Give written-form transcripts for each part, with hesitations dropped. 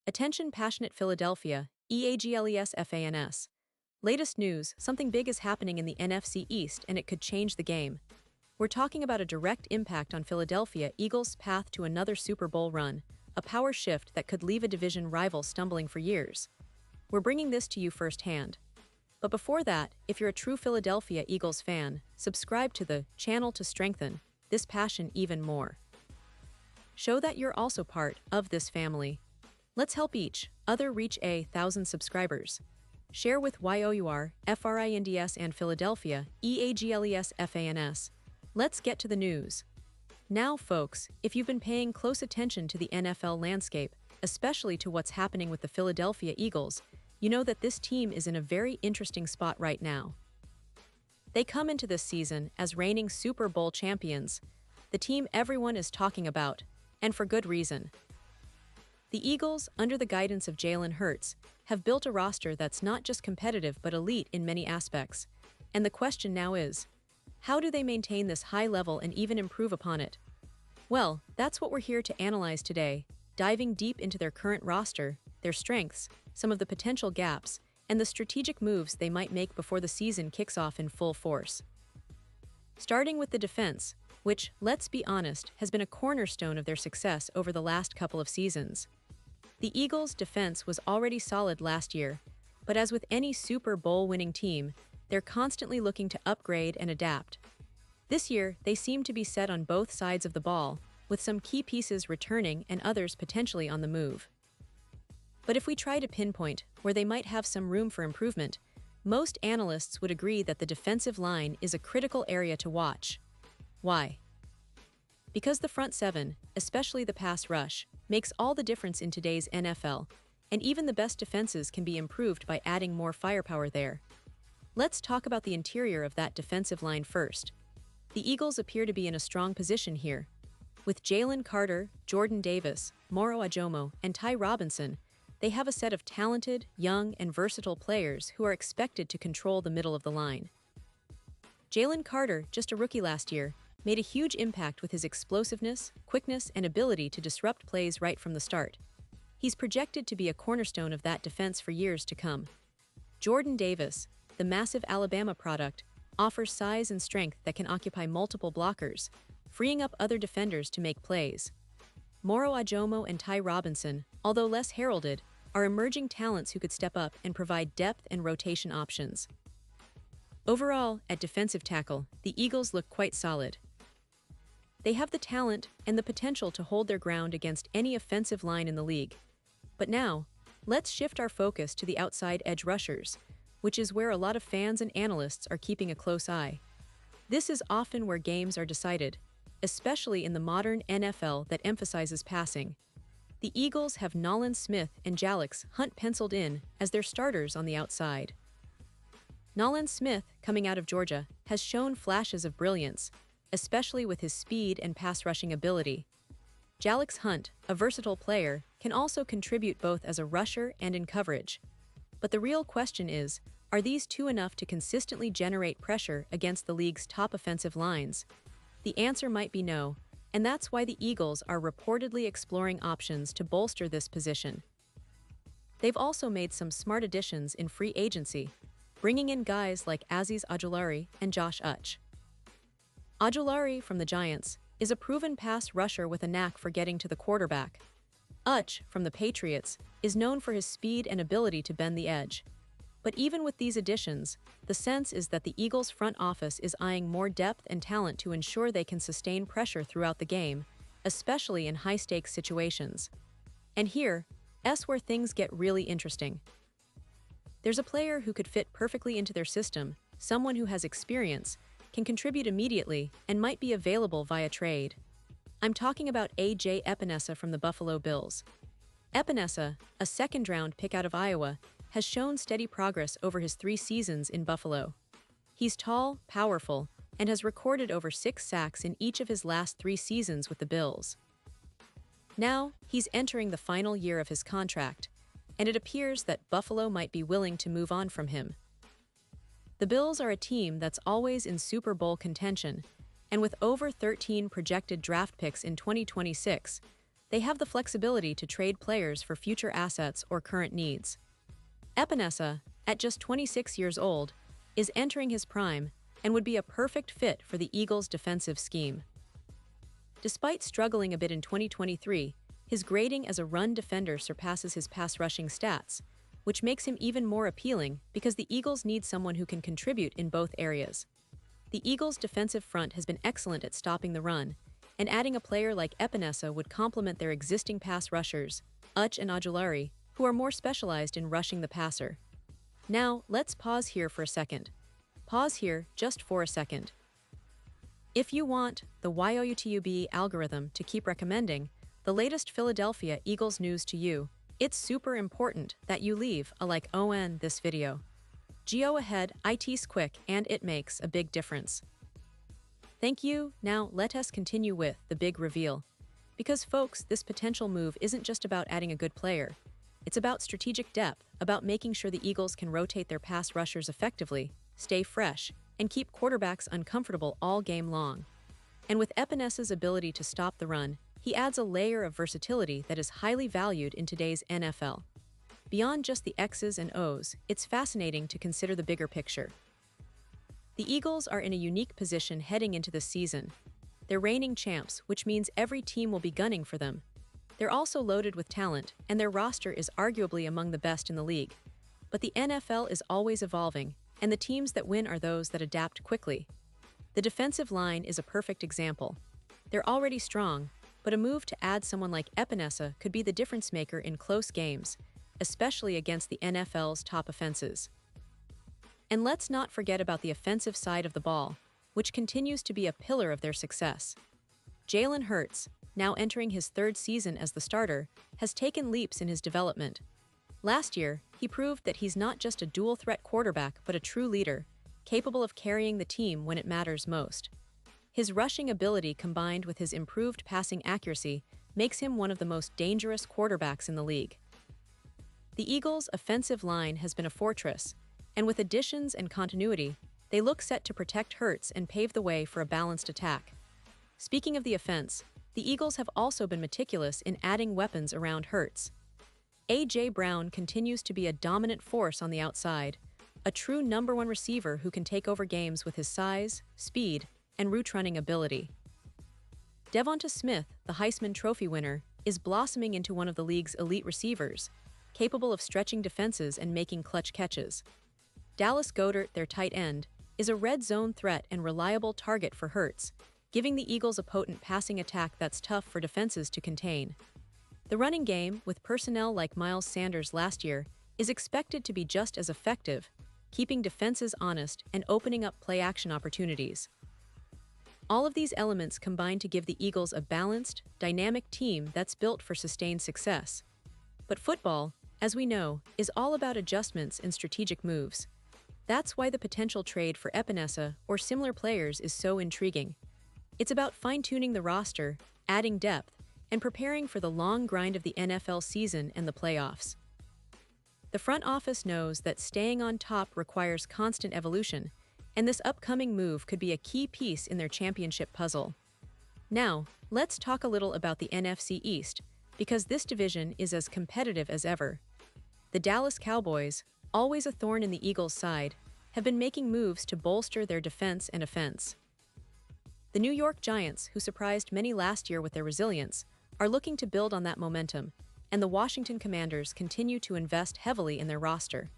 Attention passionate Philadelphia, EAGLES. Latest news, something big is happening in the NFC East and it could change the game. We're talking about a direct impact on Philadelphia Eagles' path to another Super Bowl run, a power shift that could leave a division rival stumbling for years. We're bringing this to you firsthand. But before that, if you're a true Philadelphia Eagles fan, subscribe to the channel to strengthen this passion even more. Show that you're also part of this family. Let's help each other reach 1,000 subscribers. Share with YOUR, FRINDS and Philadelphia, EAGLES. Let's get to the news. Now, folks, if you've been paying close attention to the NFL landscape, especially to what's happening with the Philadelphia Eagles, you know that this team is in a very interesting spot right now. They come into this season as reigning Super Bowl champions, the team everyone is talking about, and for good reason. The Eagles, under the guidance of Jalen Hurts, have built a roster that's not just competitive but elite in many aspects. And the question now is, how do they maintain this high level and even improve upon it? Well, that's what we're here to analyze today, diving deep into their current roster, their strengths, some of the potential gaps, and the strategic moves they might make before the season kicks off in full force. Starting with the defense, which, let's be honest, has been a cornerstone of their success over the last couple of seasons. The Eagles' defense was already solid last year, but as with any Super Bowl-winning team, they're constantly looking to upgrade and adapt. This year, they seem to be set on both sides of the ball, with some key pieces returning and others potentially on the move. But if we try to pinpoint where they might have some room for improvement, most analysts would agree that the defensive line is a critical area to watch. Why? Because the front seven, especially the pass rush, makes all the difference in today's NFL, and even the best defenses can be improved by adding more firepower there. Let's talk about the interior of that defensive line first. The Eagles appear to be in a strong position here. With Jalen Carter, Jordan Davis, Moro Ajomo, and Ty Robinson, they have a set of talented, young, and versatile players who are expected to control the middle of the line. Jalen Carter, just a rookie last year, made a huge impact with his explosiveness, quickness, and ability to disrupt plays right from the start. He's projected to be a cornerstone of that defense for years to come. Jordan Davis, the massive Alabama product, offers size and strength that can occupy multiple blockers, freeing up other defenders to make plays. Moro Ajomo and Ty Robinson, although less heralded, are emerging talents who could step up and provide depth and rotation options. Overall, at defensive tackle, the Eagles look quite solid. They have the talent and the potential to hold their ground against any offensive line in the league. But now, let's shift our focus to the outside edge rushers, which is where a lot of fans and analysts are keeping a close eye. This is often where games are decided, especially in the modern NFL that emphasizes passing. The Eagles have Nolan Smith and Jalix Hunt penciled in as their starters on the outside. Nolan Smith, coming out of Georgia, has shown flashes of brilliance, especially with his speed and pass-rushing ability. Jalix Hunt, a versatile player, can also contribute both as a rusher and in coverage. But the real question is, are these two enough to consistently generate pressure against the league's top offensive lines? The answer might be no, and that's why the Eagles are reportedly exploring options to bolster this position. They've also made some smart additions in free agency, bringing in guys like Azeez Ojulari and Josh Uch. Ojulari, from the Giants, is a proven pass rusher with a knack for getting to the quarterback. Uch, from the Patriots, is known for his speed and ability to bend the edge. But even with these additions, the sense is that the Eagles' front office is eyeing more depth and talent to ensure they can sustain pressure throughout the game, especially in high-stakes situations. And here's where things get really interesting. There's a player who could fit perfectly into their system, someone who has experience, can contribute immediately, and might be available via trade. I'm talking about A.J. Epenesa from the Buffalo Bills. Epenesa, a second-round pick out of Iowa, has shown steady progress over his 3 seasons in Buffalo. He's tall, powerful, and has recorded over 6 sacks in each of his last 3 seasons with the Bills. Now, he's entering the final year of his contract, and it appears that Buffalo might be willing to move on from him. The Bills are a team that's always in Super Bowl contention, and with over 13 projected draft picks in 2026, they have the flexibility to trade players for future assets or current needs. Epenesa, at just 26 years old, is entering his prime and would be a perfect fit for the Eagles' defensive scheme. Despite struggling a bit in 2023, his grading as a run defender surpasses his pass-rushing stats, which makes him even more appealing because the Eagles need someone who can contribute in both areas. The Eagles' defensive front has been excellent at stopping the run, and adding a player like Epenesa would complement their existing pass rushers, Uch and Ajulari, who are more specialized in rushing the passer. Now, let's pause here for a second. Pause here just for a second. If you want the YouTube algorithm to keep recommending the latest Philadelphia Eagles news to you, it's super important that you leave a like on this video. Go ahead, it's quick and it makes a big difference. Thank you. Now let us continue with the big reveal. Because folks, this potential move isn't just about adding a good player. It's about strategic depth, about making sure the Eagles can rotate their pass rushers effectively, stay fresh, and keep quarterbacks uncomfortable all game long. And with Epenesa's ability to stop the run, he adds a layer of versatility that is highly valued in today's NFL. Beyond just the X's and O's, it's fascinating to consider the bigger picture. The Eagles are in a unique position heading into this season. They're reigning champs, which means every team will be gunning for them. They're also loaded with talent, and their roster is arguably among the best in the league. But the NFL is always evolving, and the teams that win are those that adapt quickly. The defensive line is a perfect example. They're already strong, but a move to add someone like Epenesa could be the difference maker in close games, especially against the NFL's top offenses. And let's not forget about the offensive side of the ball, which continues to be a pillar of their success. Jalen Hurts, now entering his third season as the starter, has taken leaps in his development. Last year, he proved that he's not just a dual-threat quarterback but a true leader, capable of carrying the team when it matters most. His rushing ability combined with his improved passing accuracy makes him one of the most dangerous quarterbacks in the league. The Eagles' offensive line has been a fortress, and with additions and continuity, they look set to protect Hurts and pave the way for a balanced attack. Speaking of the offense, the Eagles have also been meticulous in adding weapons around Hurts. A.J. Brown continues to be a dominant force on the outside, a true number one receiver who can take over games with his size, speed, and route-running ability. Devonta Smith, the Heisman Trophy winner, is blossoming into one of the league's elite receivers, capable of stretching defenses and making clutch catches. Dallas Goedert, their tight end, is a red zone threat and reliable target for Hurts, giving the Eagles a potent passing attack that's tough for defenses to contain. The running game, with personnel like Miles Sanders last year, is expected to be just as effective, keeping defenses honest and opening up play-action opportunities. All of these elements combine to give the Eagles a balanced, dynamic team that's built for sustained success. But football, as we know, is all about adjustments and strategic moves. That's why the potential trade for Epenesa or similar players is so intriguing. It's about fine-tuning the roster, adding depth, and preparing for the long grind of the NFL season and the playoffs. The front office knows that staying on top requires constant evolution, and this upcoming move could be a key piece in their championship puzzle. Now, let's talk a little about the NFC East, because this division is as competitive as ever. The Dallas Cowboys, always a thorn in the Eagles' side, have been making moves to bolster their defense and offense. The New York Giants, who surprised many last year with their resilience, are looking to build on that momentum, and the Washington Commanders continue to invest heavily in their roster.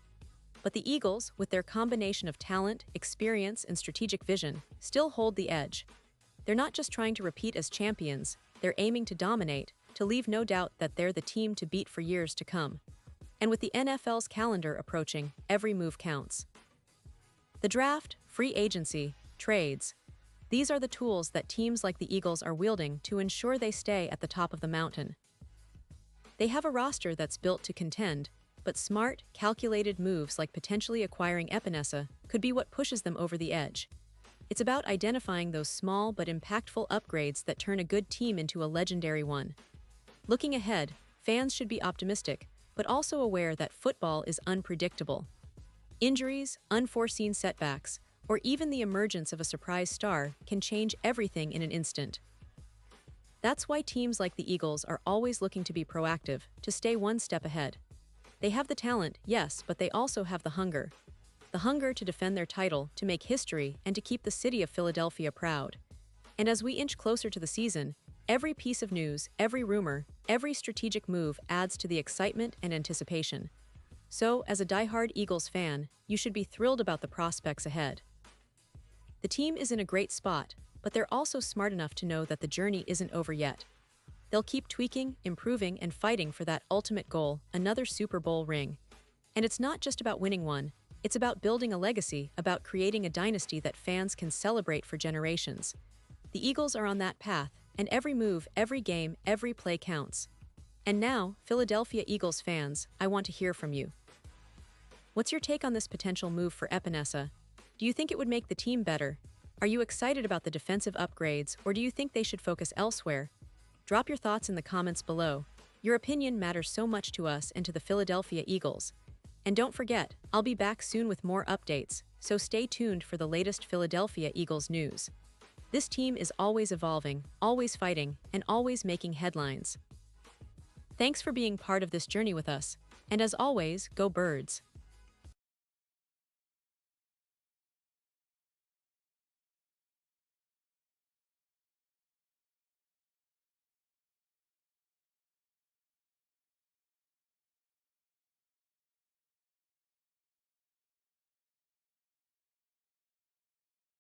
But the Eagles, with their combination of talent, experience, and strategic vision, still hold the edge. They're not just trying to repeat as champions, they're aiming to dominate, to leave no doubt that they're the team to beat for years to come. And with the NFL's calendar approaching, every move counts. The draft, free agency, trades. These are the tools that teams like the Eagles are wielding to ensure they stay at the top of the mountain. They have a roster that's built to contend, but smart, calculated moves like potentially acquiring Epenesa could be what pushes them over the edge. It's about identifying those small but impactful upgrades that turn a good team into a legendary one. Looking ahead, fans should be optimistic, but also aware that football is unpredictable. Injuries, unforeseen setbacks, or even the emergence of a surprise star can change everything in an instant. That's why teams like the Eagles are always looking to be proactive, to stay one step ahead. They have the talent, yes, but they also have the hunger. The hunger to defend their title, to make history, and to keep the city of Philadelphia proud. And as we inch closer to the season, every piece of news, every rumor, every strategic move adds to the excitement and anticipation. So, as a diehard Eagles fan, you should be thrilled about the prospects ahead. The team is in a great spot, but they're also smart enough to know that the journey isn't over yet. They'll keep tweaking, improving, and fighting for that ultimate goal, another Super Bowl ring. And it's not just about winning one, it's about building a legacy, about creating a dynasty that fans can celebrate for generations. The Eagles are on that path, and every move, every game, every play counts. And now, Philadelphia Eagles fans, I want to hear from you. What's your take on this potential move for Epenesa? Do you think it would make the team better? Are you excited about the defensive upgrades, or do you think they should focus elsewhere? Drop your thoughts in the comments below. Your opinion matters so much to us and to the Philadelphia Eagles. And don't forget, I'll be back soon with more updates, so stay tuned for the latest Philadelphia Eagles news. This team is always evolving, always fighting, and always making headlines. Thanks for being part of this journey with us, and as always, go Birds!